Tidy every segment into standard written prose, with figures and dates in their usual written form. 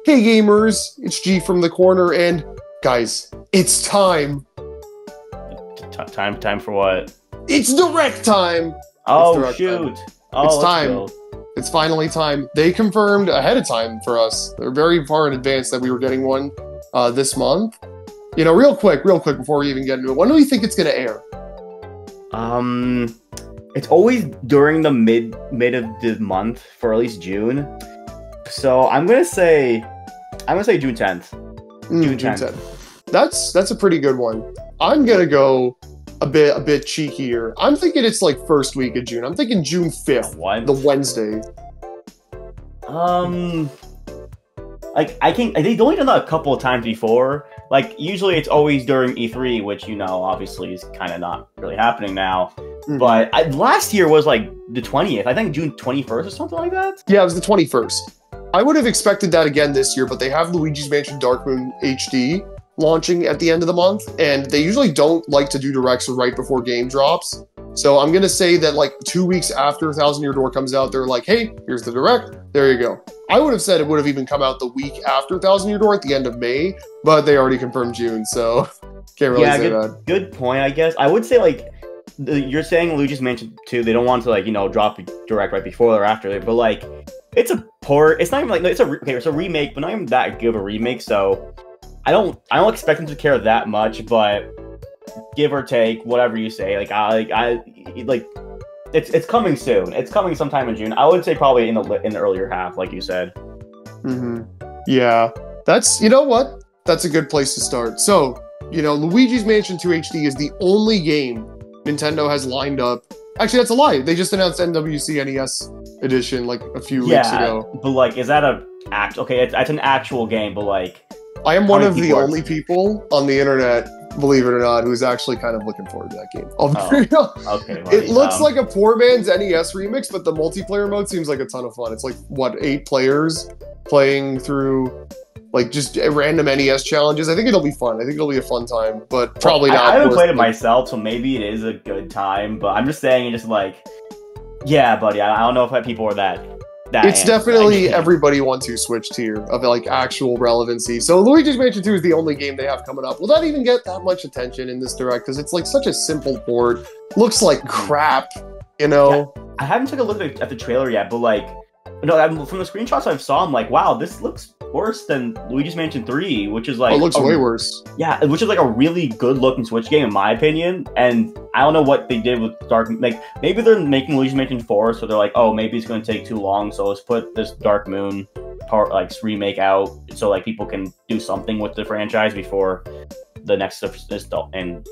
Hey gamers, it's G from the corner, and guys, it's time. Time for what? It's direct time. Oh shoot! Time. Oh, it's time. It's finally time. They confirmed ahead of time for us. They're very far in advance that we were getting one this month. You know, real quick before we even get into it, when do we think it's gonna air? It's always during the mid of the month for at least June. So I'm gonna say June 10th. June 10th. That's a pretty good one. I'm gonna go a bit cheekier. I'm thinking it's like first week of June. I'm thinking June 5th, what? The Wednesday. Like they've only done that a couple of times before. Like usually it's always during E3, which obviously is kind of not really happening now. Mm-hmm. But last year was like the 20th. I think June 21st or something like that. Yeah, it was the 21st. I would have expected that again this year, but they have Luigi's Mansion Dark Moon HD launching at the end of the month, and they usually don't like to do directs right before game drops. So I'm gonna say that like 2 weeks after Thousand Year Door comes out, they're like, hey, here's the direct, there you go. I would have said it would have even come out the week after Thousand Year Door at the end of May, but they already confirmed June, so can't really say that. Good point, I guess. I would say like, you're saying Luigi's Mansion 2, they don't want to like, drop a direct right before or after, but like, it's a port, it's not even like, it's a remake, but not even that good of a remake, so I don't expect them to care that much, but give or take, whatever you say, it's coming soon. It's coming sometime in June. I would say probably in the earlier half, like you said. Mm-hmm. Yeah, that's, you know what? That's a good place to start. So, Luigi's Mansion 2 HD is the only game Nintendo has lined up. Actually, that's a lie. They just announced NWC NES edition like a few weeks ago. But like, is that okay? It's an actual game, but like, I am one of the only people on the internet, believe it or not, who's actually kind of looking forward to that game. Okay. Buddy, it looks like a poor man's NES remix, but the multiplayer mode seems like a ton of fun. It's like, what, 8 players playing through like just random NES challenges. I think it'll be fun. I think it'll be a fun time, but probably not. I haven't played it myself, so maybe it is a good time, but I'm just saying, just like, yeah, buddy, I don't know if people are that it's definitely everybody wants to switch tier of like actual relevancy. So Luigi's Mansion 2 is the only game they have coming up. Will that even get that much attention in this direct? Because it's like such a simple port. Looks like crap, Yeah, I haven't took a look at the trailer yet, but like, from the screenshots I saw, I'm like, wow, this looks worse than Luigi's Mansion 3, which is like... Oh, it looks way worse. Yeah, which is like a really good-looking Switch game, in my opinion, and I don't know what they did with Dark... Like, maybe they're making Luigi's Mansion 4, so they're like, oh, maybe it's going to take too long, so let's put this Dark Moon remake out, so like people can do something with the franchise before the next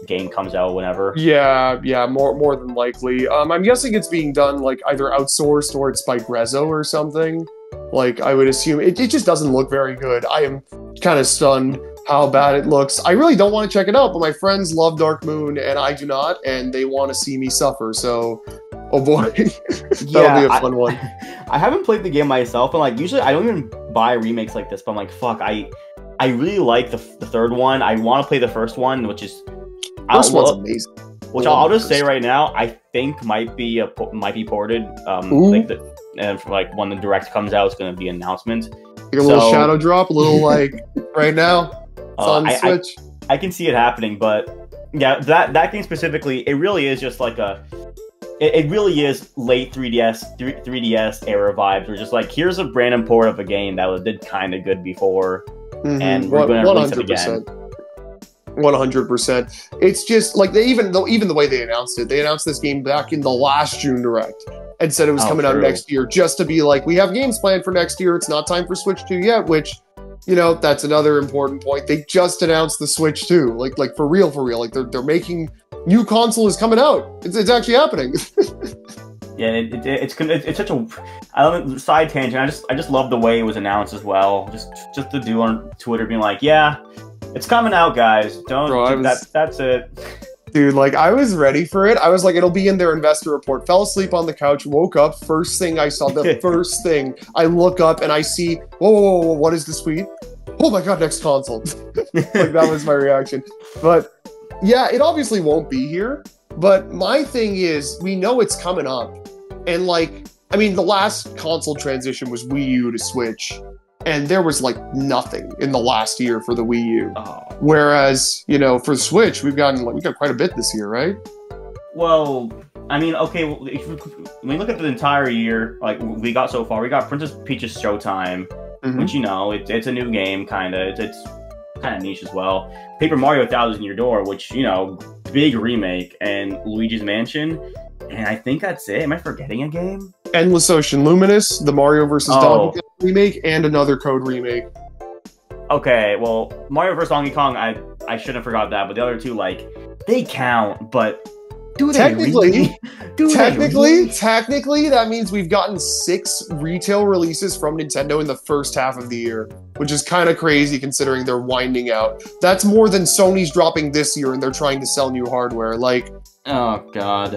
game comes out whenever. Yeah, more than likely. I'm guessing it's being done like either outsourced or it's by Grezzo or something. Like, I would assume it just doesn't look very good. I am kind of stunned how bad it looks. I really don't want to check it out, but my friends love Dark Moon and I do not, and they want to see me suffer, so oh boy. That'll be a fun one. I haven't played the game myself, and like usually I don't even buy remakes like this, but I'm like, fuck, I really like the third one. I want to play the first one, which is first one's amazing. Which I'll just say right now, I think might be ported. And for like when the direct comes out, it's going to be an announcement. Like a little shadow drop, a little like right now. It's on the Switch. I can see it happening, but yeah, that game specifically, it really is just like it really is late 3DS era vibes. We're just like, here's a random port of a game that did kind of good before, and we're going to release it again. 100%. It's just like even the way they announced this game back in the last June direct and said it was coming out next year, just to be like, we have games planned for next year. It's not time for Switch 2 yet, which, that's another important point. They just announced the Switch 2, like for real. Like they're making new console is coming out. It's actually happening. Yeah, it's such a side tangent. I just love the way it was announced as well. Just to do on Twitter being like, yeah, it's coming out, guys. That's it. Dude, like, I was ready for it. I was like, it'll be in their investor report. Fell asleep on the couch, woke up. First thing I saw, the first thing, I look up and I see, whoa, what is this tweet? Oh my god, next console. Like, that was my reaction. But, yeah, it obviously won't be here. But my thing is, we know it's coming up. And, like, I mean, the last console transition was Wii U to Switch. and there was like nothing in the last year for the Wii U. Oh. Whereas, you know, for Switch, we got quite a bit this year, right? Well, I mean, okay, well, when we look at the entire year, like we got so far, we got Princess Peach's Showtime, which, you know, it's a new game, kind of. It's kind of niche as well. Paper Mario 1000 Year Door, which, you know, big remake, and Luigi's Mansion, and I think that's it. Am I forgetting a game? Endless Ocean Luminous, the Mario vs. Donkey Kong remake, and another Code remake. Okay, well, Mario vs. Donkey Kong, I shouldn't have forgot that, but the other two, like, they count, but do they technically, really? Technically, that means we've gotten 6 retail releases from Nintendo in the first half of the year, which is kind of crazy considering they're winding out. That's more than Sony's dropping this year, and they're trying to sell new hardware. Like, oh god,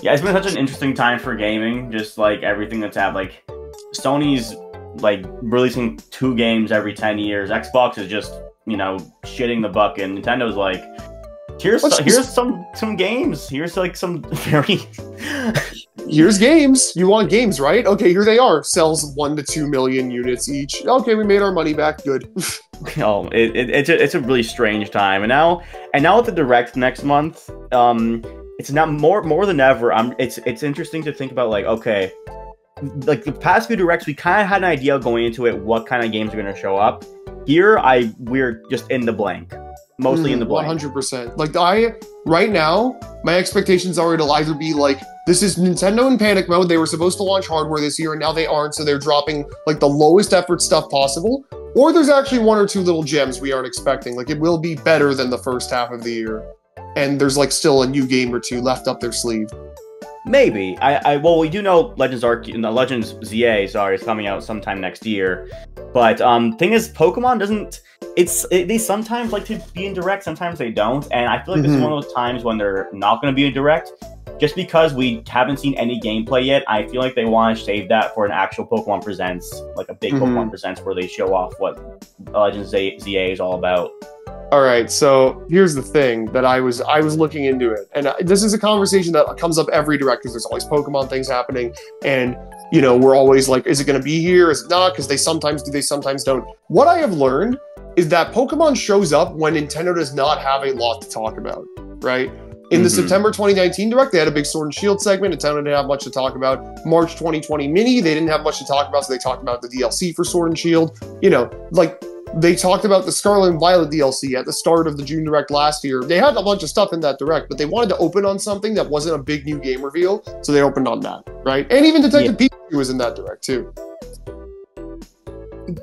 yeah, it's been such an interesting time for gaming. Just like everything that's happened, like Sony's like releasing 2 games every 10 years. Xbox is just, you know, shitting the bucket. And Nintendo's like, here's some games. Here's like some very here's games. You want games, right? Okay, here they are. Sells 1 to 2 million units each. Okay, we made our money back. Good. Oh, it's a really strange time. And now with the Direct next month, it's now more than ever. It's interesting to think about, like, okay, like the past few Directs, we kind of had an idea going into it what kind of games are going to show up. Here, we're just in the blank. Mostly in the blank. 100%. Like, right now, my expectations are it'll either be like, this is Nintendo in panic mode. They were supposed to launch hardware this year, and now they aren't, so they're dropping, like, the lowest effort stuff possible. Or there's actually 1 or 2 little gems we aren't expecting. Like, it will be better than the first half of the year. And there's, like, still a new game or 2 left up their sleeve. Maybe. Well, we do know Legends ZA, is coming out sometime next year. But thing is, Pokemon doesn't. They sometimes like to be in Direct, sometimes they don't, and I feel like this is one of those times when they're not going to be in Direct, just because we haven't seen any gameplay yet. I feel like they want to save that for an actual Pokemon Presents, like a big Pokemon Presents, where they show off what Legends ZA is all about. All right, so here's the thing that I was looking into it, and this is a conversation that comes up every Direct because there's always Pokemon things happening, and you know we're always like, is it going to be here? Is it not? Because they sometimes do, they sometimes don't. What I have learned is that Pokemon shows up when Nintendo does not have a lot to talk about, right? In the September 2019 Direct, they had a big Sword and Shield segment. Nintendo didn't have much to talk about. March 2020 Mini, they didn't have much to talk about, so they talked about the DLC for Sword and Shield. You know, like, they talked about the Scarlet and Violet DLC at the start of the June Direct last year. They had a bunch of stuff in that Direct, but they wanted to open on something that wasn't a big new game reveal, so they opened on that, right? And even Detective Pikachu was in that Direct, too.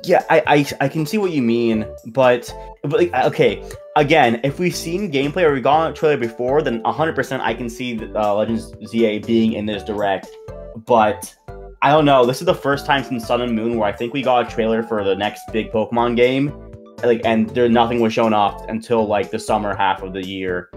Yeah, I can see what you mean, but like, okay, again, if we've seen gameplay or we got a trailer before, then 100% I can see Legends ZA being in this Direct, but I don't know, this is the first time since Sun and Moon where I think we got a trailer for the next big Pokemon game, like, and nothing was shown off until like the summer half of the year.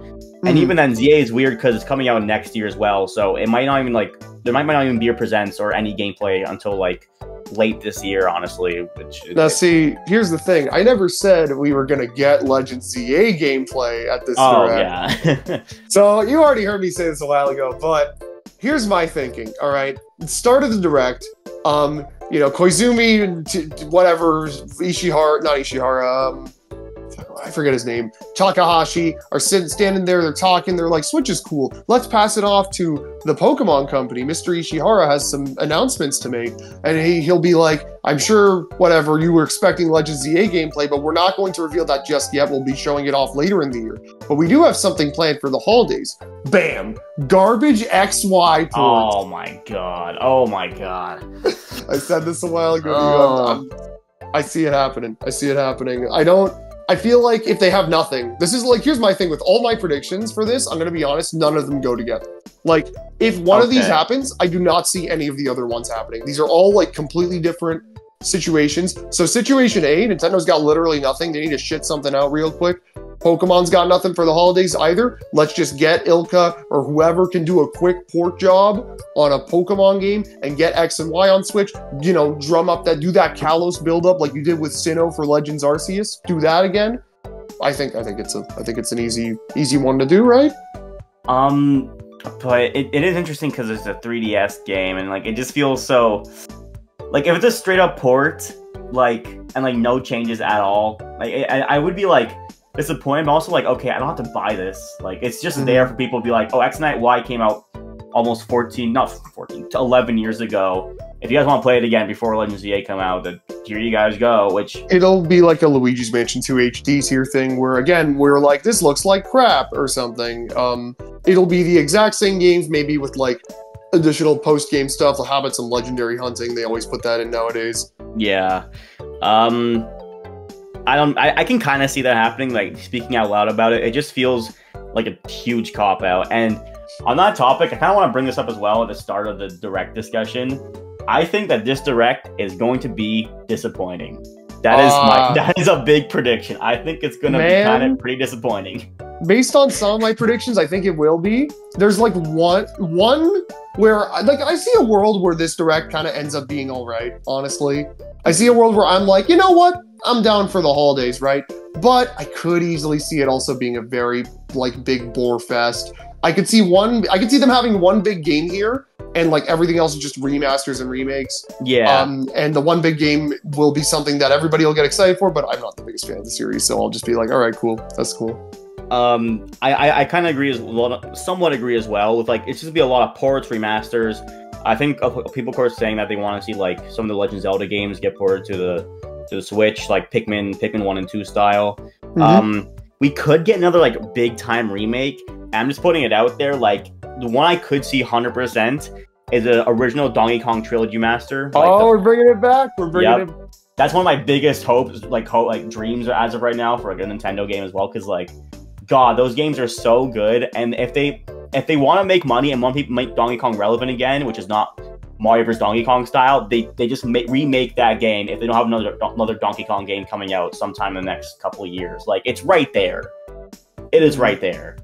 And even then, ZA is weird because it's coming out next year as well, so it might not even, like, there might not even be a Presents or any gameplay until like late this year, honestly. Now, see, here's the thing. I never said we were going to get Legends ZA gameplay at this Direct. Yeah. So, you already heard me say this a while ago, but here's my thinking, all right? Start of the Direct, you know, Koizumi, whatever, not Ishihara, I forget his name, Takahashi, are standing there, they're talking, they're like, Switch is cool, let's pass it off to the Pokemon company. Mr. Ishihara has some announcements to make, and he'll be like, I'm sure, whatever, you were expecting Legends ZA gameplay, but we're not going to reveal that just yet, we'll be showing it off later in the year. But we do have something planned for the holidays. Bam! Garbage XY ports. Oh my god, oh my god. I said this a while ago. I see it happening. I feel like if they have nothing, this is like, here's my thing with all my predictions for this, I'm going to be honest, none of them go together. Like, if one of these happens, I do not see any of the other ones happening. These are all like completely different situations. So situation A, Nintendo's got literally nothing. They need to shit something out real quick. Pokemon's got nothing for the holidays either. Let's just get Ilka or whoever can do a quick port job on a Pokemon game and get X and Y on Switch. You know, do that Kalos build-up like you did with Sinnoh for Legends Arceus. Do that again. I think it's an easy one to do, right? But it is interesting because it's a 3DS game, and like it just feels so. Like, if it's a straight up port, like no changes at all. Like I would be like disappointed, but also like, okay, I don't have to buy this. Like it's just there for people to be like, oh, X Night Y came out almost 11 years ago. If you guys want to play it again before Legends of 8 come out, then here you guys go. Which it'll be like a Luigi's Mansion 2 HD tier thing, where again we're like, this looks like crap or something. It'll be the exact same games, maybe with like additional post game stuff. How about some legendary hunting? They always put that in nowadays. Yeah. I can kind of see that happening. Like speaking out loud about it, it just feels like a huge cop out. And on that topic, I kind of want to bring this up as well at the start of the direct discussion. I think that this direct is going to be disappointing. That is a big prediction. I think it's going to be kind of pretty disappointing. Based on some of my predictions, I think it will be. There's like one where like I see a world where this direct kind of ends up being all right. Honestly, I see a world where I'm like, you know what, I'm down for the holidays, right? But I could easily see it also being a very like big bore fest. I could see them having one big game here, and like everything else is just remasters and remakes. Yeah. And the one big game will be something that everybody will get excited for, but I'm not the biggest fan of the series, so I'll just be like, all right, cool, that's cool. I kind of agree somewhat agree as well with like it's just be a lot of ports, remasters. I think people of course saying that they want to see like some of the Legend of Zelda games get ported to the Switch, like Pikmin 1 and 2 style. We could get another like big time remake. I'm just putting it out there. Like the one I could see 100% is the original Donkey Kong Trilogy Master. Like, we're bringing it back. We're bringing it. That's one of my biggest hopes, like dreams as of right now for like a Nintendo game as well. Because like, God, those games are so good. And if they want to make money and want people to make Donkey Kong relevant again, which is not Mario vs. Donkey Kong style, they just remake that game if they don't have another Donkey Kong game coming out sometime in the next couple of years. Like it's right there. It is right there.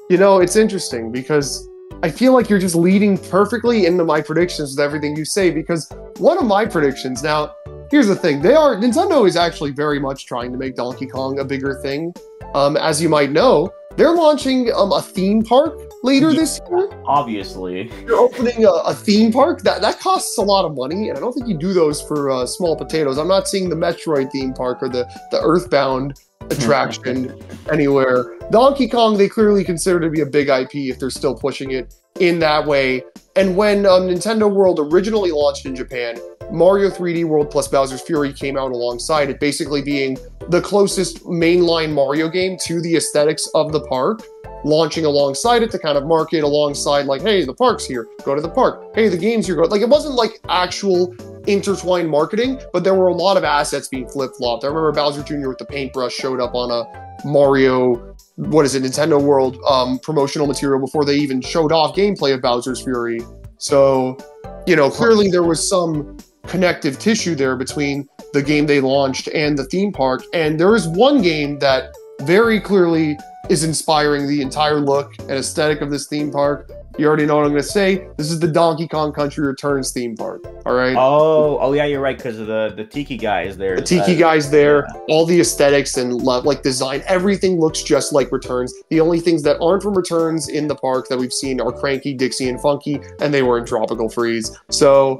You know, it's interesting because I feel like you're just leading perfectly into my predictions with everything you say, because one of my predictions, now, here's the thing, Nintendo is actually very much trying to make Donkey Kong a bigger thing. As you might know, they're launching a theme park later this year. Obviously. You're opening a theme park. That costs a lot of money, and I don't think you do those for small potatoes. I'm not seeing the Metroid theme park or the Earthbound attraction anywhere. Donkey Kong, they clearly consider to be a big IP if they're still pushing it in that way. And when Nintendo World originally launched in Japan, Mario 3D World plus Bowser's Fury came out alongside it, basically being the closest mainline Mario game to the aesthetics of the park, launching alongside it to kind of market alongside like, hey, the park's here, go to the park. Hey, the game's here, go. Like, it wasn't like actual intertwined marketing, but there were a lot of assets being flip-flopped. I remember Bowser Jr. with the paintbrush showed up on a Mario, Nintendo World promotional material before they even showed off gameplay of Bowser's Fury. So, you know, clearly there was some connective tissue there between the game they launched and the theme park. And there is one game that very clearly is inspiring the entire look and aesthetic of this theme park. You already know what I'm going to say. This is the Donkey Kong Country Returns theme park. All right. Oh yeah, you're right, because of the Tiki guy is there. The Tiki guy's there. Yeah. All the aesthetics and like design, everything looks just like Returns. The only things that aren't from Returns in the park that we've seen are Cranky, Dixie, and Funky, and they were in Tropical Freeze. So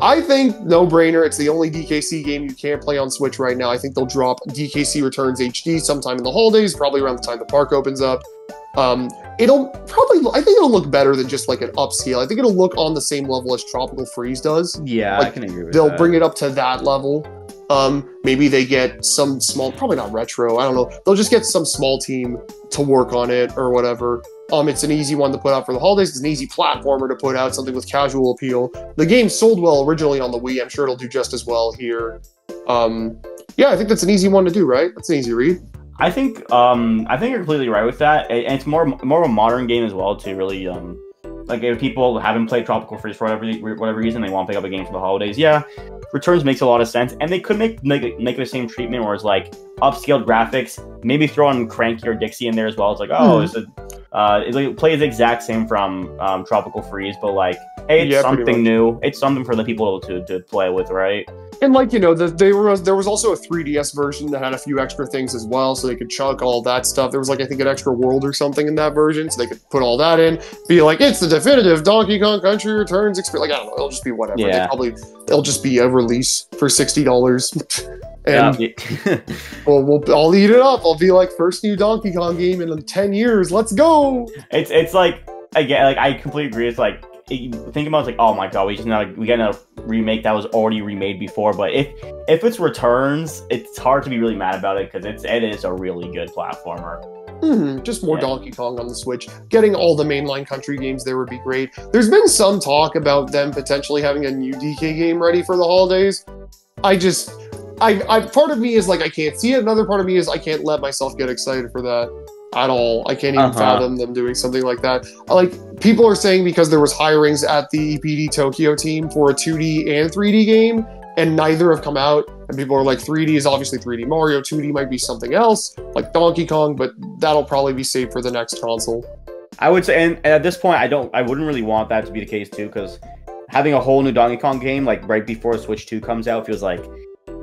I think no brainer. It's the only DKC game you can't play on Switch right now. I think they'll drop DKC Returns HD sometime in the holidays, probably around the time the park opens up. I think it'll look better than just like an upscale. I think it'll look on the same level as Tropical Freeze does. Yeah, like, I can agree with they'll that. bring it up to that level. Maybe they get some small, probably not retro, I don't know. They'll just get some small team to work on it or whatever. It's an easy one to put out for the holidays. It's an easy platformer to put out, something with casual appeal. The game sold well originally on the Wii. I'm sure it'll do just as well here. Yeah, I think that's an easy one to do, right? That's an easy read. I think you're completely right with that, and it's more of a modern game as well to really like if people haven't played Tropical Freeze for whatever reason, they want to pick up a game for the holidays. Yeah, Returns makes a lot of sense, and they could make the same treatment, where it's like upscaled graphics, maybe throw in Cranky or Dixie in there as well. It's like, it plays the exact same from Tropical Freeze, but like hey, it's Yeah, pretty something much. new. It's something for the people to play with, right? And like, you know, there was also a 3DS version that had a few extra things as well, so they could chunk all that stuff. There was like, I think, an extra world or something in that version, so they could put all that in, be like, it's the definitive Donkey Kong Country Returns experience. Like, I don't know, it'll just be whatever. Yeah. It'll just be a release for $60. And Yeah. I'll eat it up. I'll be like, first new Donkey Kong game in 10 years. Let's go. It's like, again, like I completely agree. It's like, think about it's like, oh my god, we got a remake that was already remade before. But if it's Returns, it's hard to be really mad about it because it is a really good platformer. Just more Donkey Kong on the Switch. Getting all the mainline country games there would be great. There's been some talk about them potentially having a new DK game ready for the holidays. Part of me is like, I can't see it. Another part of me is I can't let myself get excited for that at all. I can't even fathom them doing something like that. Like, people are saying because there was hirings at the EPD Tokyo team for a 2D and 3D game, and neither have come out. And people are like, 3D is obviously 3D Mario, 2D might be something else, like Donkey Kong, but that'll probably be saved for the next console. I would say, and at this point, I wouldn't really want that to be the case too, because having a whole new Donkey Kong game like right before Switch 2 comes out feels like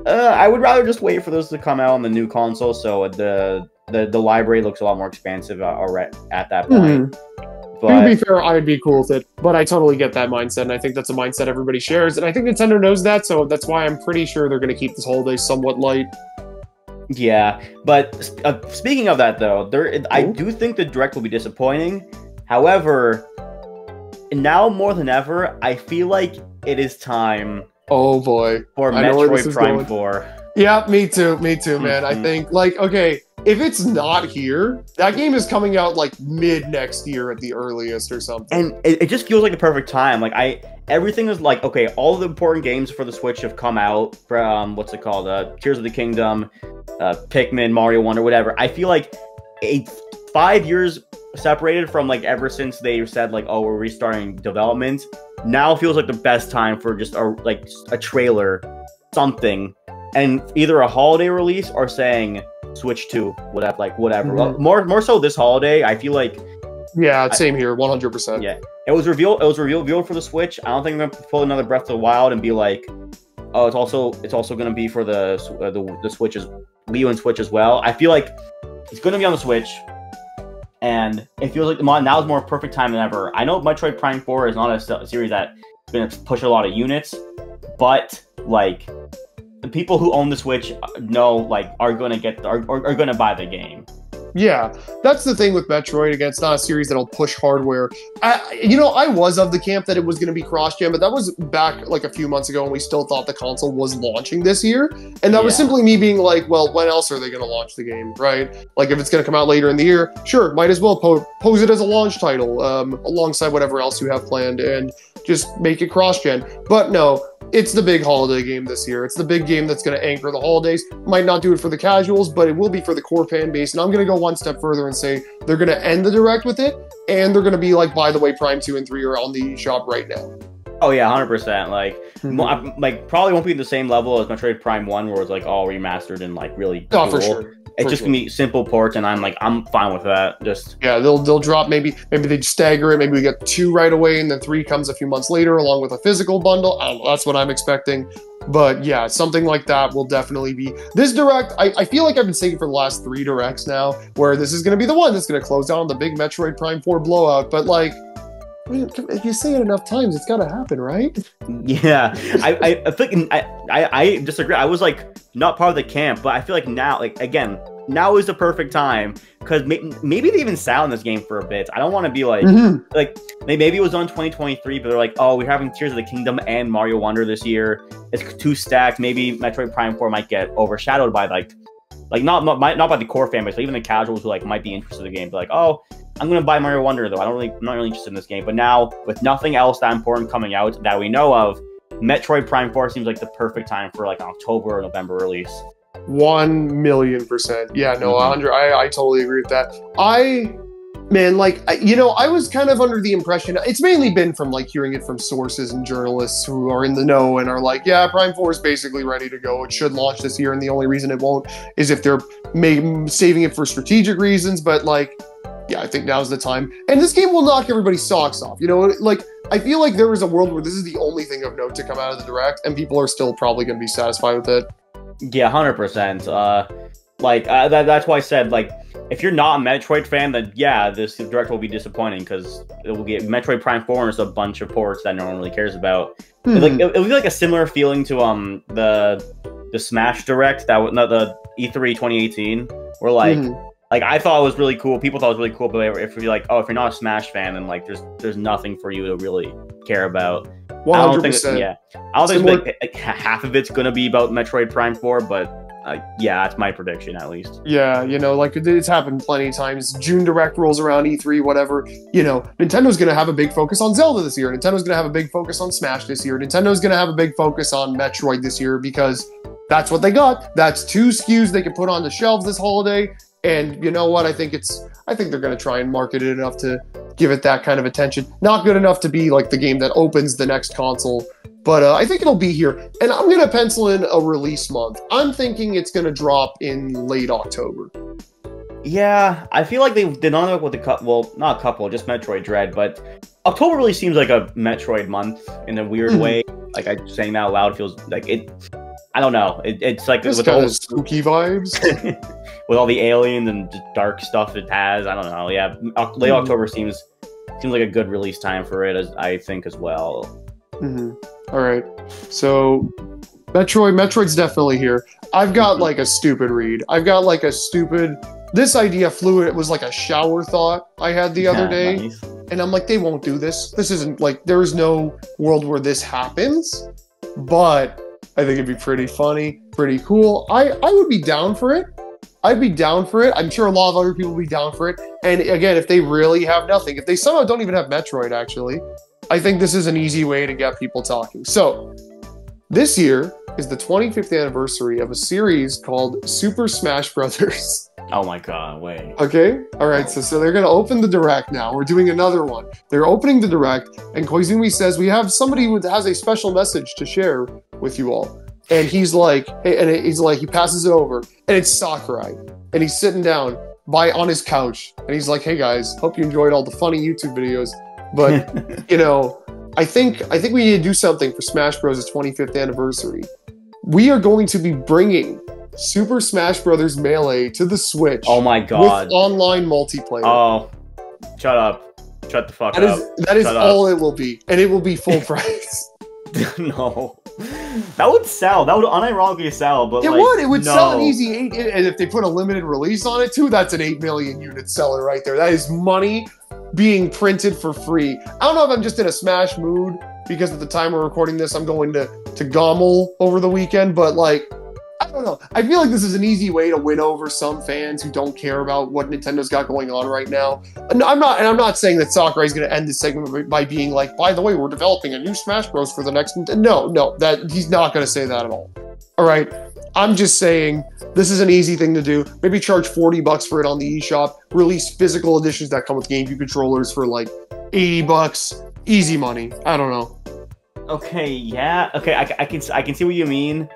I would rather just wait for those to come out on the new console, so the library looks a lot more expansive at that point. But, to be fair, I'd be cool with it, but I totally get that mindset, and I think that's a mindset everybody shares, and I think Nintendo knows that, so that's why I'm pretty sure they're going to keep this holiday somewhat light. Yeah, but speaking of that, though, I do think the Direct will be disappointing. However, now more than ever, I feel like it is time. Oh boy, for Metroid Prime 4. Yeah, me too, man. I think, like, okay, if it's not here, that game is coming out like mid next year at the earliest or something. And it just feels like the perfect time. Like everything is like, okay, all the important games for the Switch have come out from, what's it called? Tears of the Kingdom, Pikmin, Mario Wonder, whatever. I feel like 5 years separated from like ever since they said like, oh, we're restarting development. Now feels like the best time for just a trailer, something, and either a holiday release or saying Switch 2, whatever. Well, more so this holiday, I feel like. Yeah, same here, 100%. Yeah, it was revealed for the Switch. I don't think I'm gonna pull another Breath of the Wild and be like, oh, it's also gonna be for the Switches, Wii U and Switch as well. I feel like it's gonna be on the Switch. And it feels like now is more perfect time than ever. I know Metroid Prime 4 is not a series that's going to push a lot of units, but like the people who own the Switch are going to buy the game. Yeah, that's the thing with Metroid. Again, it's not a series that'll push hardware. I was of the camp that it was going to be cross-gen, but that was back like a few months ago, and we still thought the console was launching this year. And that was simply me being like, well, when else are they going to launch the game, right? Like, if it's going to come out later in the year, sure, might as well pose it as a launch title alongside whatever else you have planned and just make it cross-gen. But no, it's the big holiday game this year. It's the big game that's going to anchor the holidays. Might not do it for the casuals, but it will be for the core fan base. And I'm going to go one step further and say they're going to end the Direct with it, and they're going to be like, by the way, Prime 2 and 3 are on the eShop right now. Oh yeah, 100%. Like, probably won't be the same level as Metroid Prime 1, where it's like all remastered and like really cool. Oh, for sure. It's just gonna be simple ports, and I'm fine with that. They'll drop maybe they stagger it. Maybe we get 2 right away, and then 3 comes a few months later, along with a physical bundle. I don't know, that's what I'm expecting. But yeah, something like that will definitely be this Direct. I feel like I've been saying for the last 3 Directs now, where this is gonna be the one that's gonna close down the big Metroid Prime 4 blowout. But like, I mean, if you say it enough times, it's gotta happen, right? Yeah, I think I disagree. I was like not part of the camp, but I feel like now, like again, now is the perfect time because maybe they even sat on this game for a bit. I don't want to be like like maybe it was on 2023, but they're like, oh, we're having Tears of the Kingdom and Mario Wonder this year. It's 2 stacked. Maybe Metroid Prime 4 might get overshadowed by like not by the core fan base, but even the casuals who like might be interested in the game. But like, oh, I'm gonna buy Mario Wonder though. I'm not really interested in this game. But now with nothing else that important coming out that we know of, Metroid Prime 4 seems like the perfect time for like an October or November release. 1,000,000%. Yeah, no, 100. I totally agree with that. I was kind of under the impression, it's mainly been from like hearing it from sources and journalists who are in the know and are like, yeah, Prime 4 is basically ready to go. It should launch this year, and the only reason it won't is if they're saving it for strategic reasons. But like, yeah, I think now's the time. And this game will knock everybody's socks off. You know, like, I feel like there is a world where this is the only thing of note to come out of the Direct, and people are still probably going to be satisfied with it. Yeah, 100%. That's why I said, like, if you're not a Metroid fan, then yeah, this Direct will be disappointing because it will get Metroid Prime 4 and just a bunch of ports that no one really cares about. It would be like a similar feeling to the Smash Direct that was not the E3 2018, where like I thought it was really cool. People thought it was really cool, but if you're like, oh, if you're not a Smash fan, then like there's nothing for you to really care about. 100%. I don't think like half of it's gonna be about Metroid Prime 4, but yeah, that's my prediction at least. Yeah, you know, like it's happened plenty of times. June Direct rolls around, E3, whatever. You know, Nintendo's going to have a big focus on Zelda this year. Nintendo's going to have a big focus on Smash this year. Nintendo's going to have a big focus on Metroid this year because that's what they got. That's 2 SKUs they can put on the shelves this holiday. And you know what? I think they're going to try and market it enough to give it that kind of attention. Not good enough to be like the game that opens the next console. But I think it'll be here. And I'm going to pencil in a release month. I'm thinking it's going to drop in late October. Yeah, I feel like they did not know with not a couple, just Metroid Dread, but October really seems like a Metroid month in a weird way. Like, I'm saying that out loud feels like it. I don't know. It's like this with kind all of spooky vibes. with all the aliens and just dark stuff it has. I don't know. Yeah, late October seems like a good release time for it, I think, as well. All right, so Metroid's definitely here. I've got like a stupid read. This idea flew. It was like a shower thought I had the other day, nice. And I'm like, they won't do this. This isn't like there is no world where this happens. But I think it'd be pretty funny, pretty cool. I would be down for it. I'd be down for it. I'm sure a lot of other people would be down for it. And again, if they really have nothing, if they somehow don't even have Metroid, actually. I think this is an easy way to get people talking. So, this year is the 25th anniversary of a series called Super Smash Brothers. Oh my god, wait. Okay? Alright, so they're going to open the Direct now. We're doing another one. They're opening the Direct, and Koizumi says, we have somebody who has a special message to share with you all. And he's like, he passes it over, and it's Sakurai. And he's sitting down on his couch, and he's like, hey guys, hope you enjoyed all the funny YouTube videos. But, you know, I think we need to do something for Smash Bros.' 25th anniversary. We are going to be bringing Super Smash Bros. Melee to the Switch. Oh my god. With online multiplayer. Oh, shut up. Shut the fuck up. That is all it will be. And it will be full price. No. That would sell. That would unironically sell, but it would. It would sell an easy 8. And if they put a limited release on it too, that's an 8 million unit seller right there. That is money being printed for free. I don't know if I'm just in a Smash mood because at the time we're recording this, I'm going to Gommel over the weekend, but like, I don't know. I feel like this is an easy way to win over some fans who don't care about what Nintendo's got going on right now. And I'm not saying that Sakurai's going to end this segment by being like, by the way, we're developing a new Smash Bros. For the next... No, that he's not going to say that at all. All right. I'm just saying this is an easy thing to do. Maybe charge $40 for it on the eShop. Release physical editions that come with GameCube controllers for like $80. Easy money. I don't know. Okay, yeah. Okay, I can see what you mean.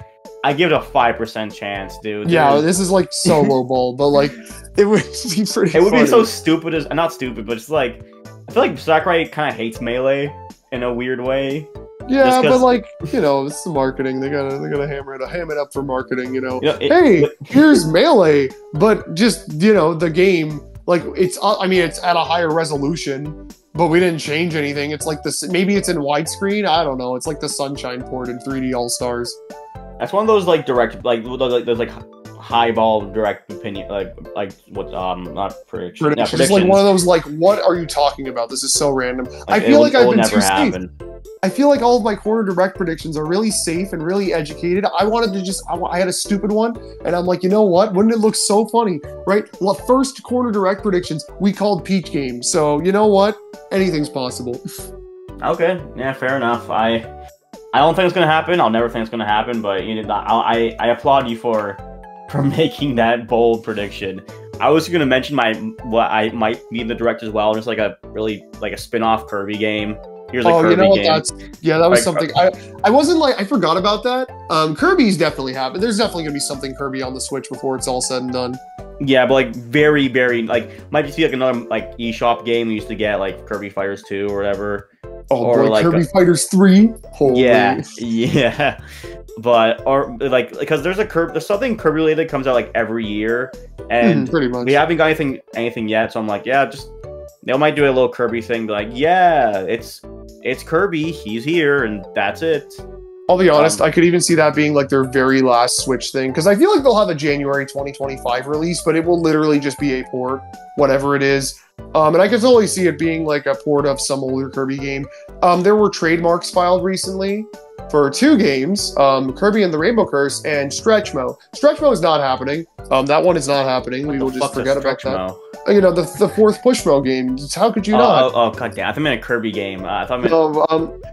I give it a 5% chance, dude. Yeah, this is like so low ball, but like it would be pretty. It would be so stupid as not stupid, but it's like I feel like Sakurai kind of hates Melee in a weird way. Yeah, but like, you know, it's the marketing. They gotta ham it up for marketing. You know, hey, here's Melee, but just the game. Like it's at a higher resolution, but we didn't change anything. It's like this. Maybe it's in widescreen. I don't know. It's like the Sunshine port in 3D All Stars. That's one of those like direct, like those like highball direct opinion, like what not predictions. Yeah, it's like one of those like, what are you talking about? This is so random. I feel like I've been too safe. I feel like all of my corner direct predictions are really safe and really educated. I wanted to I had a stupid one, and I'm like, you know what? Wouldn't it look so funny, right? Well, first corner direct predictions we called Peach Game, so you know what? Anything's possible. Okay, yeah, fair enough. I don't think it's gonna happen. I'll never think it's gonna happen, but I applaud you for making that bold prediction. I was gonna mention what I might be in the Direct as well, just like a spin-off Kirby game. Here's a Kirby game. That was something I wasn't like, I forgot about that. Kirby's definitely happened. There's definitely gonna be something Kirby on the Switch before it's all said and done. Yeah, but like very, very might just be like another like eShop game we used to get, like Kirby Fighters 2 or whatever. Oh or boy, like Kirby Fighters 3. Holy. yeah. But or like because there's something Kirby related comes out like every year, and pretty much. we haven't got anything yet. So I'm like, yeah, just they might do a little Kirby thing, be like, yeah, it's Kirby, he's here, and that's it. I'll be honest, I could even see that being like their very last Switch thing, because I feel like they'll have a January 2025 release, but it will literally just be a port, whatever it is. And I could totally see it being like a port of some older Kirby game. There were trademarks filed recently for 2 games, Kirby and the Rainbow Curse and Stretchmo. Stretchmo is not happening. That one is not happening. We will just forget about that. You know, the 4th Pushmo game. How could you not? Oh, god damn! I thought I meant a Kirby game. I thought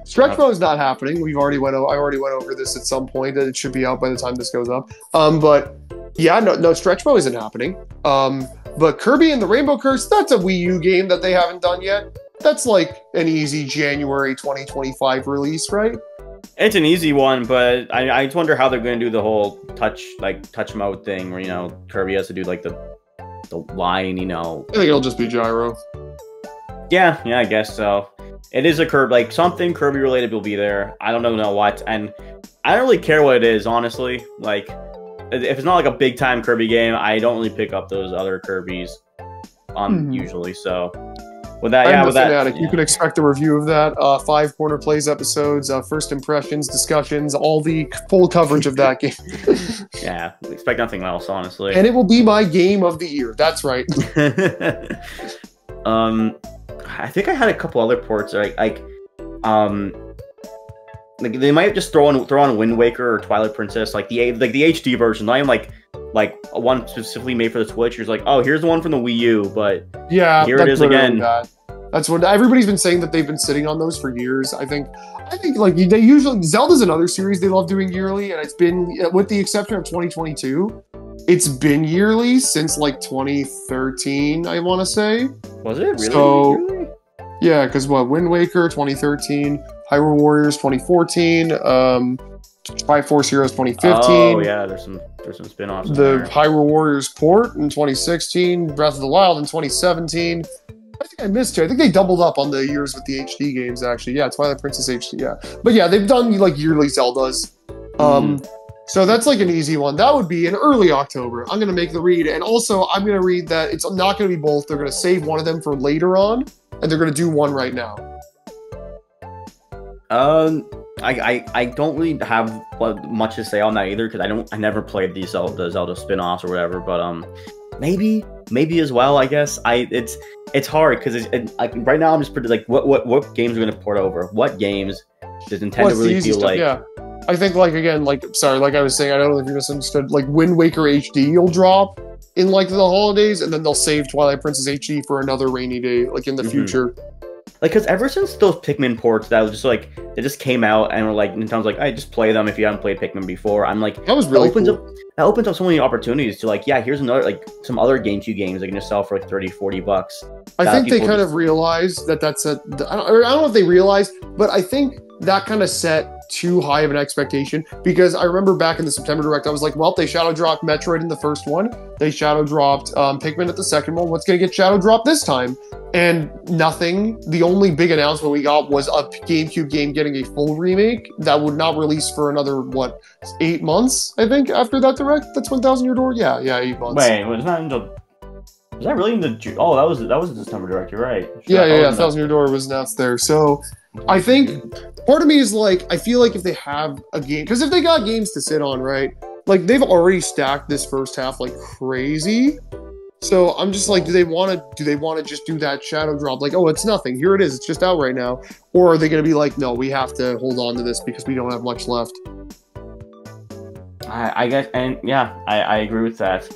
Stretchmo is not happening. I already went over this at some point. It should be out by the time this goes up. But yeah, no, Stretchmo isn't happening. But Kirby and the Rainbow Curse, that's a Wii U game that they haven't done yet. That's like an easy January 2025 release, right? It's an easy one, but I just wonder how they're going to do the whole touch mode thing, where, you know, Kirby has to do like the line, you know. I think it'll just be gyro. Yeah, I guess so. It is a Kirby, like something Kirby related will be there. I don't know what, and I don't really care what it is, honestly. Like, if it's not like a big time Kirby game, I don't really pick up those other Kirbys usually. So with that, you can expect a review of that. 5 Corner Plays episodes, first impressions, discussions, all the full coverage of that game. Yeah, expect nothing else, honestly. And it will be my game of the year. That's right. I think I had a couple other ports, like they might just throw on Wind Waker or Twilight Princess, like the HD version, not even like one specifically made for the Switch. You're like, oh, here's the one from the Wii U, but yeah, here it is again. That's what everybody's been saying, that they've been sitting on those for years. I think like they usually, Zelda's another series they love doing yearly, and it's been, with the exception of 2022, it's been yearly since like 2013, I want to say. Was it really? So, yearly? Yeah, because Wind Waker 2013, Hyrule Warriors 2014, Fire Force Heroes 2015. Oh yeah, there's some spin-offs. The Hyrule Warriors port in 2016, Breath of the Wild in 2017. I think I missed it. I think they doubled up on the years with the HD games, actually. Yeah, Twilight Princess HD, yeah. But yeah, they've done like yearly Zeldas. So that's like an easy one. That would be in early October. I'm going to make the read. And also, I'm going to read that it's not going to be both. They're going to save one of them for later on, and they're going to do one right now. I don't really have much to say on that either, because I never played the Zelda spin-offs or whatever, but maybe as well, I guess. It's hard, because like right now I'm just pretty like what games are going to port over? What games does Nintendo really feel like? Yeah. I think, like, again, like, sorry, like I was saying, I don't know if you misunderstood, like, Wind Waker HD will drop in, like, the holidays, and then they'll save Twilight Princess HD for another rainy day, like, in the future. Like, because ever since those Pikmin ports, that was just, like, they just came out, and were like, Nintendo's like, hey, just play them if you haven't played Pikmin before. I'm like, that was really cool. That opens up so many opportunities to, like, yeah, here's another, like, some other GameCube games they can just sell for, like, $30-$40. I think they kind of realized that that's I don't know if they realized, but I think that kind of set too high of an expectation, because I remember back in the September Direct, I was like, well, they shadow dropped Metroid in the first one, they shadow dropped Pikmin at the second one, what's going to get shadow dropped this time? And nothing. The only big announcement we got was a GameCube game getting a full remake that would not release for another, 8 months, I think, after that Direct? That's 1,000 Year Door? Yeah, 8 months. Wait, was that really in the... Oh, that was the September Direct, you're right. Yeah, 1,000 Year Door was announced there. So, I think part of me is like, I feel like if they have a game, because if they got games to sit on, right, like they've already stacked this first half like crazy. So I'm just like, do they want to just do that shadow drop? Like, oh, it's nothing. Here it is. It's just out right now. Or are they going to be like, no, we have to hold on to this because we don't have much left? I guess, and yeah, I agree with that.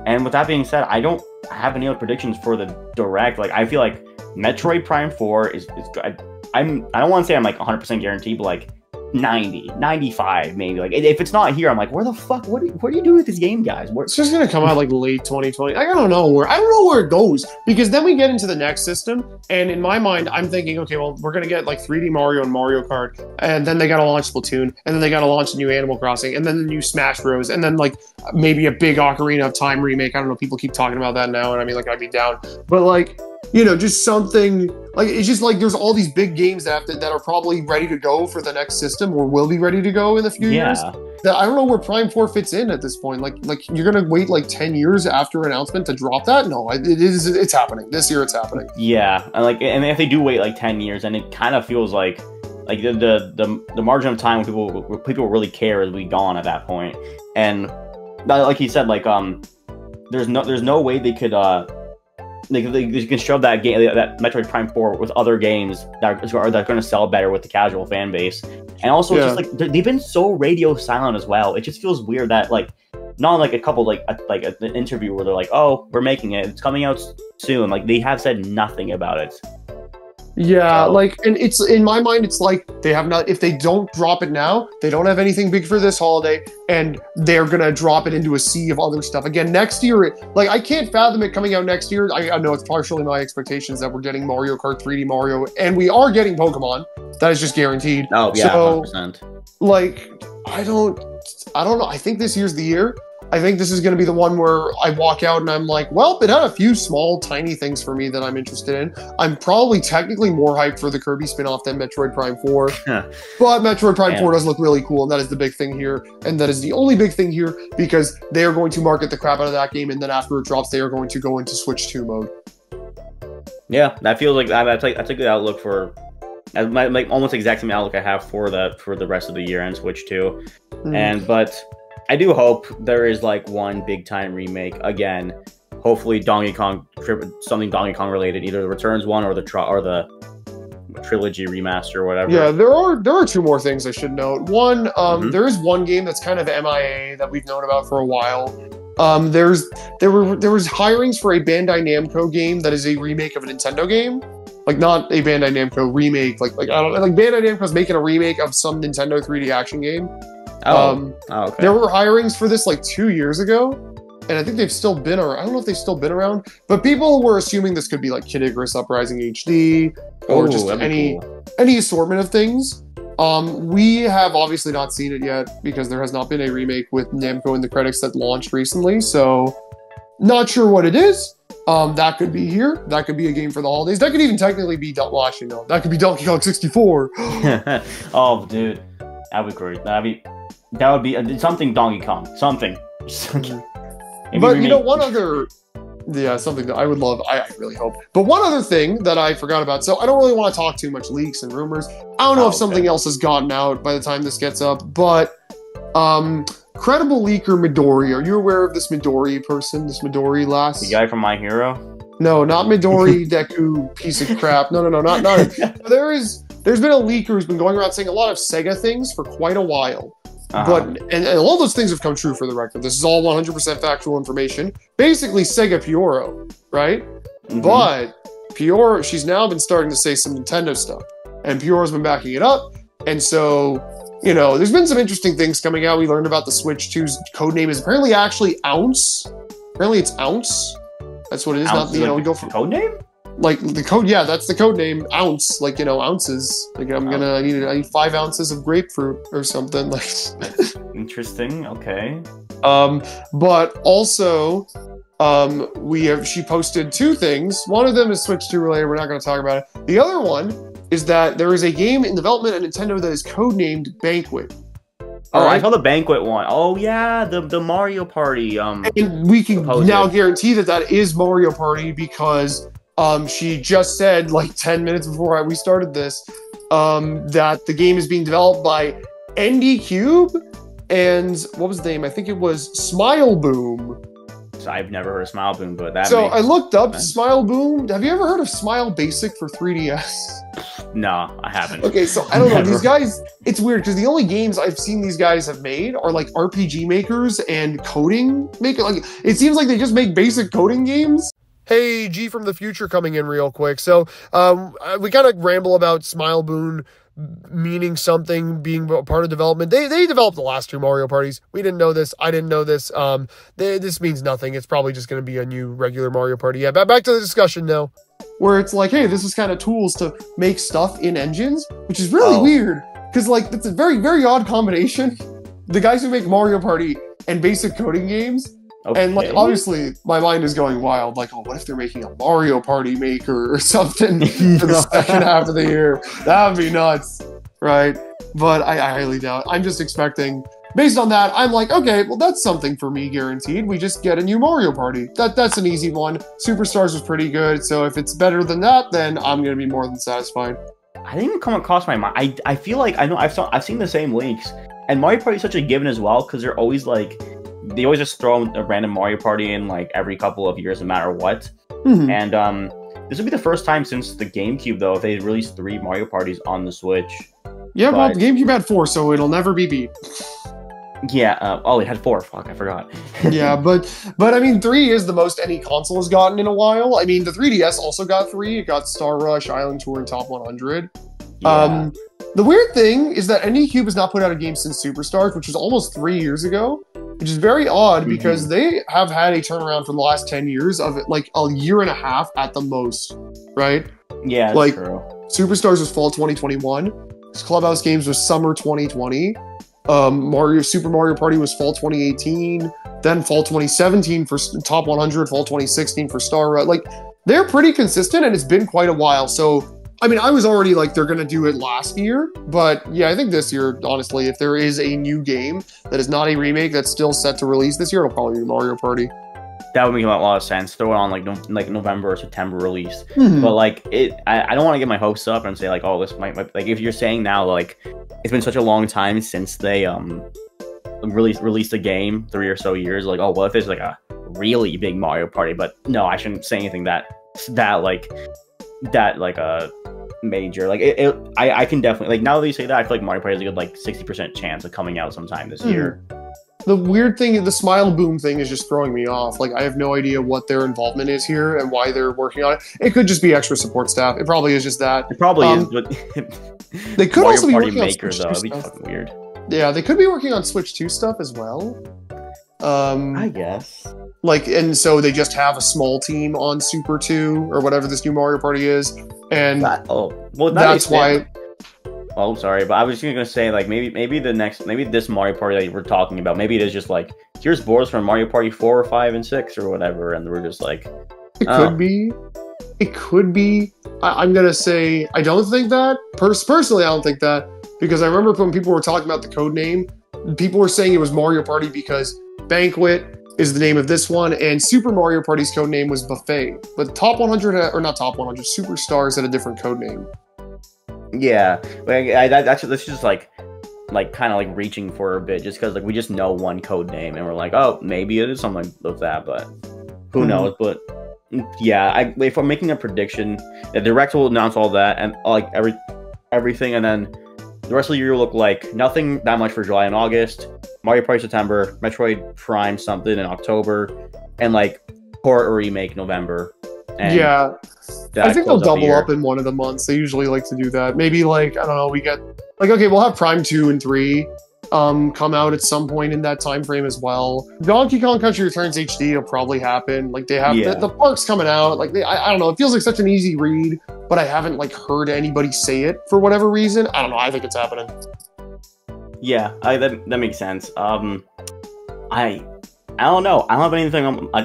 And with that being said, I don't have any other predictions for the Direct. Like, I feel like Metroid Prime 4 is good. I don't want to say I'm like 100% guaranteed, but like 90, 95 maybe. Like, if it's not here, I'm like, where the fuck? What are you doing with this game, guys? It's just gonna come out like late 2020. I don't know where it goes, because then we get into the next system, and in my mind, I'm thinking, okay, well, we're gonna get like 3D Mario and Mario Kart, and then they gotta launch Splatoon, and then they gotta launch a new Animal Crossing, and then the new Smash Bros, and then like maybe a big Ocarina of Time remake. I don't know. People keep talking about that now, and I mean, like, I'd be down, but like, you know, just something like it's just like there's all these big games that that are probably ready to go for the next system or will be ready to go in a few years. That I don't know where Prime 4 fits in at this point. Like you're gonna wait like 10 years after announcement to drop that? No, it's happening this year. It's happening. Yeah, and if they do wait like 10 years, then it kind of feels like the margin of time when people really care will be gone at that point. And like he said, like there's no way they could they can shove that game, that Metroid Prime 4 with other games that are going to sell better with the casual fan base. And also, it's just like they've been so radio silent as well. It just feels weird that like not like a couple like an interview where they're like, "Oh, we're making it. It's coming out soon." Like they have said nothing about it. Yeah, like, and it's in my mind, it's like they have not. If they don't drop it now, they don't have anything big for this holiday, and they're gonna drop it into a sea of other stuff again next year. Like, I can't fathom it coming out next year. I know it's partially my expectations that we're getting Mario Kart 3D Mario, and we are getting Pokemon. That is just guaranteed. Oh yeah, so 100%. Like, I don't know. I think this year's the year. I think this is going to be the one where I walk out and I'm like, well, it had a few small, tiny things for me that I'm interested in. I'm probably technically more hyped for the Kirby spin-off than Metroid Prime 4. But Metroid Prime 4 does look really cool, and that is the big thing here. And that is the only big thing here, because they are going to market the crap out of that game, and then after it drops, they are going to go into Switch 2 mode. Yeah, that feels like that's a good outlook for... like almost the exact same outlook I have for the rest of the year and Switch 2. But... I do hope there is like one big time remake again. Hopefully, Donkey Kong, something Donkey Kong related, either the Returns one or the trilogy remaster or whatever. Yeah, there are two more things I should note. One, there is one game that's kind of MIA that we've known about for a while. There was hirings for a Bandai Namco game that is a remake of a Nintendo game. Like, not a Bandai Namco remake. Like I don't like Bandai Namco's making a remake of some Nintendo 3D action game. Okay. There were hirings for this like 2 years ago, and I think they've still been around. I don't know if they've still been around, but people were assuming this could be like Kid Icarus Uprising HD or just any assortment of things. We have obviously not seen it yet because there has not been a remake with Namco in the credits that launched recently, so not sure what it is. That could be here. That could be a game for the holidays. That could even technically be, well, actually, no. That could be Donkey Kong 64. Oh, dude. That'd be great. That would be something Donkey Kong. Something. But, you know, one other... Yeah, something that I would love. I really hope. But one other thing that I forgot about. So I don't really want to talk too much leaks and rumors. I don't know if something else has gotten out by the time this gets up. But credible leaker Midori. Are you aware of this Midori person? This Midori lass? The guy from My Hero? No, not Midori Deku piece of crap. No, not There's been a leaker who's been going around saying a lot of Sega things for quite a while. But and all those things have come true for the record. This is all 100% factual information. Basically, Sega Pioro, right? But Pioro, she's now been starting to say some Nintendo stuff, and Pioro's been backing it up. And so, you know, there's been some interesting things coming out. We learned about the Switch 2's codename is apparently actually Ounce. Apparently, it's Ounce. That's what it is. Ounce, not, you know, we go for codename. Like the code, yeah, that's the code name. Ounce, like, you know, ounces. Like I need 5 ounces of grapefruit or something. Like, interesting. Okay. But also, she posted 2 things. One of them is Switch 2 related. We're not going to talk about it. The other one is that there is a game in development at Nintendo that is codenamed Banquet. Oh, right? I saw the Banquet one. Oh yeah, the Mario Party. And we can now guarantee that is Mario Party because. She just said, like 10 minutes before we started this, that the game is being developed by ND Cube and what was the name? I think it was Smile Boom. So I've never heard of Smile Boom, but that. So I looked up Smile Boom. Have you ever heard of Smile Basic for 3DS? No, I haven't. Okay, so I don't know. These guys, it's weird because the only games I've seen these guys have made are like RPG makers and coding maker. Like, it seems like they just make basic coding games. Hey, G from the future coming in real quick. So, we kind of ramble about Smile Boom meaning something, being part of development. They developed the last 2 Mario Parties. We didn't know this. I didn't know this. This means nothing. It's probably just going to be a new regular Mario Party. Yeah, back to the discussion now. Where it's like, hey, this is kind of tools to make stuff in engines, which is really weird. Because, like, that's a very, very odd combination. The guys who make Mario Party and basic coding games, And like Okay. obviously my mind is going wild, like, oh, what if they're making a Mario Party Maker or something for the second half of the year? That would be nuts, right? But I highly doubt. I'm just expecting, based on that, I'm like, okay, well that's something for me guaranteed. We just get a new Mario Party. That's an easy one. Superstars was pretty good, so if it's better than that, then I'm gonna be more than satisfied. I didn't even come across my mind. I feel like I know I've seen the same leaks, and Mario Party is such a given as well because they're always like they always just throw a random Mario Party in like every couple of years, no matter what. And this would be the first time since the GameCube though if they released 3 Mario Parties on the Switch. Yeah, well, the GameCube had 4, so it'll never be beat. Yeah. Oh, it had 4. Fuck, I forgot. Yeah, but I mean, 3 is the most any console has gotten in a while. I mean, the 3DS also got 3. It got Star Rush, Island Tour, and Top 100. Yeah. The weird thing is that NECube has not put out a game since Superstars, which was almost 3 years ago, which is very odd because they have had a turnaround for the last 10 years of like a year and a half at the most, right? Yeah, that's like true. Superstars was fall 2021. Clubhouse Games was summer 2020. Super Mario Party was fall 2018. Then fall 2017 for Top 100. Fall 2016 for Star Rush. Like they're pretty consistent, and it's been quite a while. So I mean, I was already like they're gonna do it last year, but yeah, I think this year, honestly, if there is a new game that is not a remake that's still set to release this year, it'll probably be Mario Party. That would make a lot of sense. Throw it on like November or September release. But like I don't want to get my hopes up and say like, oh, this might like if you're saying now like it's been such a long time since they released a game 3 or so years. Like, oh, what if it's like a really big Mario Party? But no, I shouldn't say anything that a major like I can definitely like now that you say that I feel like Mario Party has a good like 60% chance of coming out sometime this year. The weird thing, the Smile Boom thing is just throwing me off. Like I have no idea what their involvement is here and why they're working on it. It could just be extra support staff. It probably is just that. It probably is, but they could Mario also be Party working Maker on Switch though. 2 That'd be stuff. fucking weird. Yeah, they could be working on Switch 2 stuff as well. I guess. Like, and so they just have a small team on Super 2 or whatever this new Mario Party is, and that's why. Oh, sorry, but I was just gonna say like maybe this Mario Party that we're talking about, maybe it is just like here's boards from Mario Party 4 or 5 and 6 or whatever, and we're just like it could be. It could be. I'm gonna say I don't think that. Personally, I don't think that because I remember when people were talking about the code name, people were saying it was Mario Party because Banquet is the name of this one, and Super Mario Party's code name was Buffet. But Top 100 or not Top 100, Superstars had a different code name. Yeah, that's just like kind of like reaching for a bit, just because like we just know one code name and we're like, oh, maybe it is something like that, but who knows? But yeah, if I'm making a prediction, the Direct will announce all that and like everything, and then the rest of the year will look like nothing that much for July and August, Mario Party September, Metroid Prime something in October, and like port or remake November. And yeah, I think they'll double up in one of the months. They usually like to do that. Maybe like I don't know, we get like okay, we'll have Prime 2 and 3 come out at some point in that time frame as well. Donkey Kong Country Returns HD will probably happen. Like they have the park's coming out. Like I don't know, it feels like such an easy read, but I haven't like heard anybody say it for whatever reason. I don't know. I think it's happening. Yeah, that makes sense. I don't know. I don't have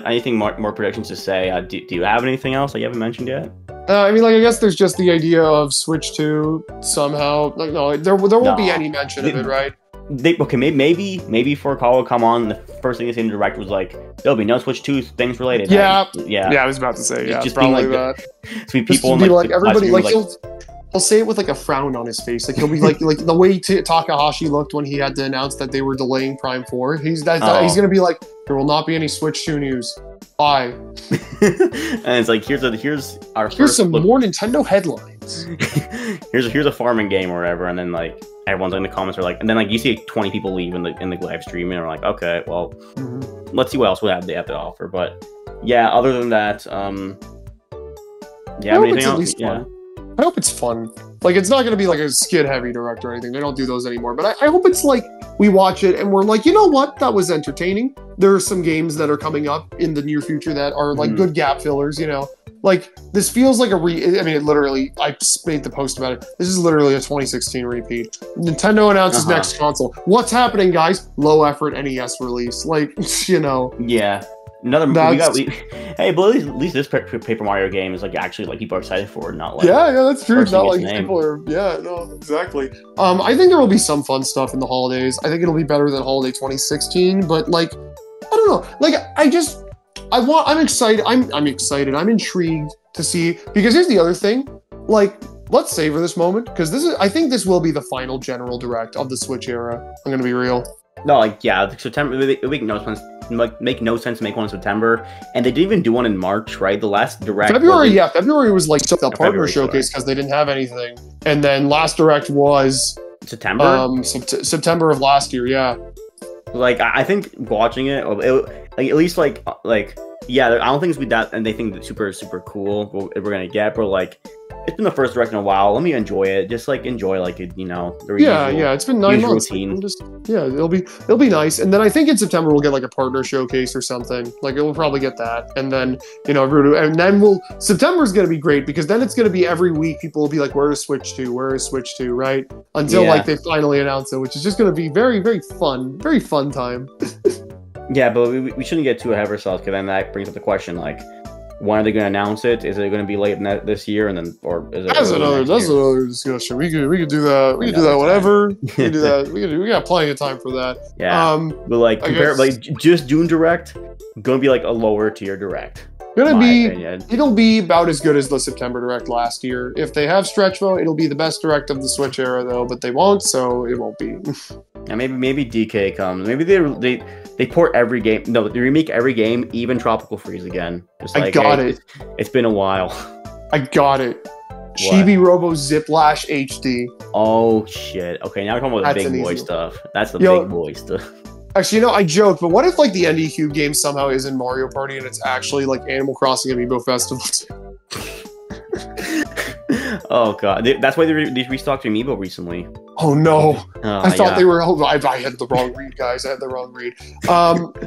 anything more predictions to say. Do you have anything else that you haven't mentioned yet? I mean, like I guess there's just the idea of Switch 2 somehow. Like, no, there won't be any mention of it, right? Maybe for Call will come on. The first thing they say in the Direct was like, there'll be no Switch 2 things related. Yeah. I was about to say, yeah, just probably being like that. Sweet people just like everybody like he'll say it with like a frown on his face. Like he'll be like the way Takahashi looked when he had to announce that they were delaying Prime 4. He's gonna be like, there will not be any Switch 2 news. Bye. And it's like here's some more Nintendo headlines. here's a farming game or whatever, and then like everyone's in the comments are like, and then like you see 20 people leave in the live stream and are like, okay, well, let's see what else they have to offer. But yeah, other than that, yeah, anything else? Yeah. I hope it's fun. Like, it's not going to be like a skid-heavy Direct or anything. They don't do those anymore. But I hope it's like, we watch it and we're like, you know what? That was entertaining. There are some games that are coming up in the near future that are like good gap fillers, you know? like this feels like a I mean, it literally, I made the post about it. This is literally a 2016 repeat. Nintendo announces next console. What's happening, guys? Low effort NES release. Like, you know. Yeah. Hey, but at least this Paper Mario game is like actually like people are excited for it, not like yeah, that's true. It's not like people are no, exactly. I think there will be some fun stuff in the holidays. I think it'll be better than holiday 2016, but like I don't know. Like I'm excited. I'm excited. I'm intrigued to see, because here's the other thing. Like, let's savor this moment, because I think this will be the final general direct of the Switch era. I'm gonna be real. No, like September. It would make no sense to make one in September, and they didn't even do one in March, right? The last direct. February was like the partner showcase because they didn't have anything, and then last direct was September. September of last year. Yeah. Like I think watching it, like at least like yeah, I don't think it's be that, and they think that's super cool. We're gonna get, but like. It's been the first direct in a while. Let me enjoy it. Just like enjoy like it, you know. It's been 9 months. It'll be nice. And then I think in September we'll get like a partner showcase or something. Like we'll probably get that. And then September's gonna be great, because then it's gonna be every week people will be like, where is Switch 2? Where is Switch 2? Right? Until like they finally announce it, which is just gonna be very, very fun. Very fun time. Yeah, but we shouldn't get too ahead of ourselves, because then that brings up the question like, when are they going to announce it? Is it going to be late this year, and then, or is it? That's another discussion. We could do that. We could do that whenever. We could do that. We got plenty of time for that. Yeah. But like just June direct, going to be like a lower tier direct. It'll be about as good as the September direct last year. If they have stretch mode, it'll be the best direct of the Switch era though. But they won't, so it won't be. Yeah, maybe DK comes. Maybe they port every game. No, they remake every game, even Tropical Freeze again. Just like, it's been a while. I got it. Chibi Robo Ziplash HD. Oh shit. Okay, now we're talking about the big boy stuff. That's the big boy stuff. Actually, I joke, but what if like the NDQ game somehow is in Mario Party and it's actually like Animal Crossing Amiibo Festival? Oh god, that's why they restocked Amiibo recently. Oh no, I thought they were. I had the wrong read, guys. I had the wrong read.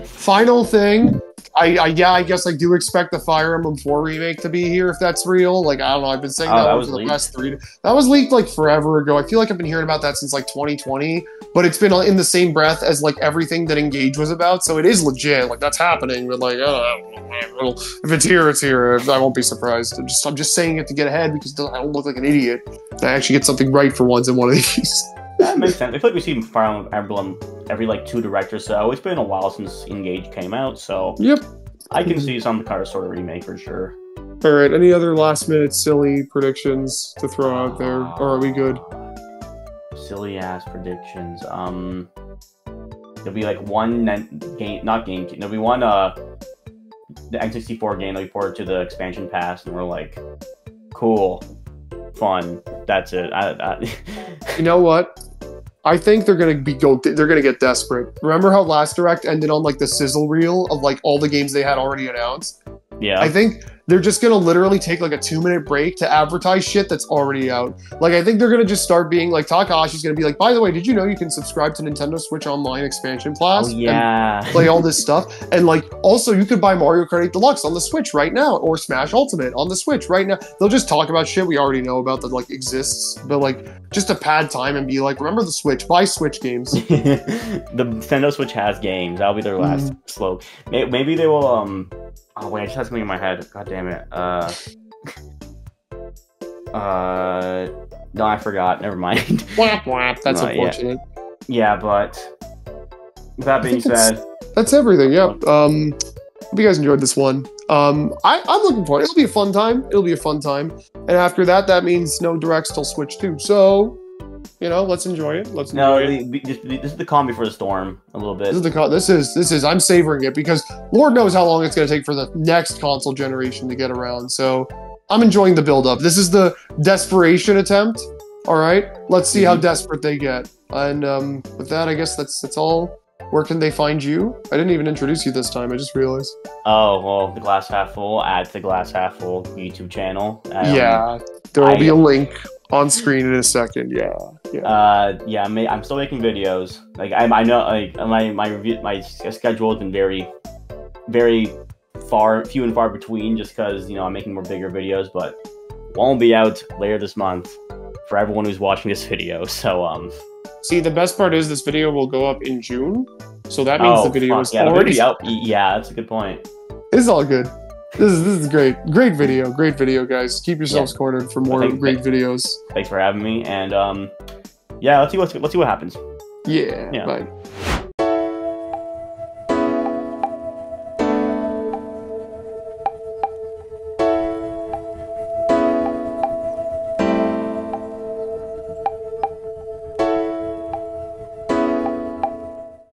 Final thing. I guess I do expect the Fire Emblem 4 remake to be here if that's real. Like, I don't know. I've been saying that for the past 3. That was leaked like forever ago. I feel like I've been hearing about that since like 2020, but it's been in the same breath as like everything that Engage was about. So it is legit. Like that's happening. But like, if it's here, it's here. I won't be surprised. I'm just saying it to get ahead because I don't look like an idiot. I actually get something right for once in one of these. That makes sense. I feel like we see Fire Emblem every like 2 directors, so it's been a while since Engage came out, so yep, I can see some kind of sort of remake for sure. All right, any other last minute silly predictions to throw out there, or are we good? Silly ass predictions. There'll be like one game, not game. There'll be one the N64 game that we ported to the expansion pass, and we're like, cool, fun. That's it. You know what? I think they're gonna get desperate. Remember how last direct ended on like the sizzle reel of like all the games they had already announced? Yeah. I think they're just gonna literally take like a 2-minute break to advertise shit that's already out. Like I think they're gonna just start being like, Takahashi's gonna be like, by the way, did you know you can subscribe to Nintendo Switch Online expansion pass? Oh yeah. And play all this stuff. And like also you could buy Mario Kart 8 Deluxe on the Switch right now, or Smash Ultimate on the Switch right now. They'll just talk about shit we already know about that like exists, but like just to pad time and be like, remember the Switch, buy Switch games. The Nintendo Switch has games. That'll be their last slope. Maybe they will oh wait, I just had something in my head. God damn it. No, I forgot. Never mind. That's unfortunate. Yeah, but with that being said, that's everything. Yeah. Hope you guys enjoyed this one. I'm looking forward. It'll be a fun time. And after that, that means no directs till Switch 2. So, let's enjoy it. This is the calm before the storm a little bit. This is I'm savoring it because Lord knows how long it's going to take for the next console generation to get around. So I'm enjoying the build up. This is the desperation attempt. All right, let's see how desperate they get. And with that, I guess that's all. Where can they find you? I didn't even introduce you this time. I just realized. Oh, well, the Glass Half Full at the Glass Half Full YouTube channel. Yeah, there will be a link on screen in a second. Yeah. I'm still making videos. Like I know, like my schedule has been very, very few and far between, just because I'm making more bigger videos, but won't be out later this month for everyone who's watching this video. So See, the best part is this video will go up in June, so that means the video is already out. Yeah, that's a good point. It's all good. This is great. Great video, guys. Keep yourselves cornered for more great videos. Thanks for having me, and yeah, let's see what happens. Yeah. Bye.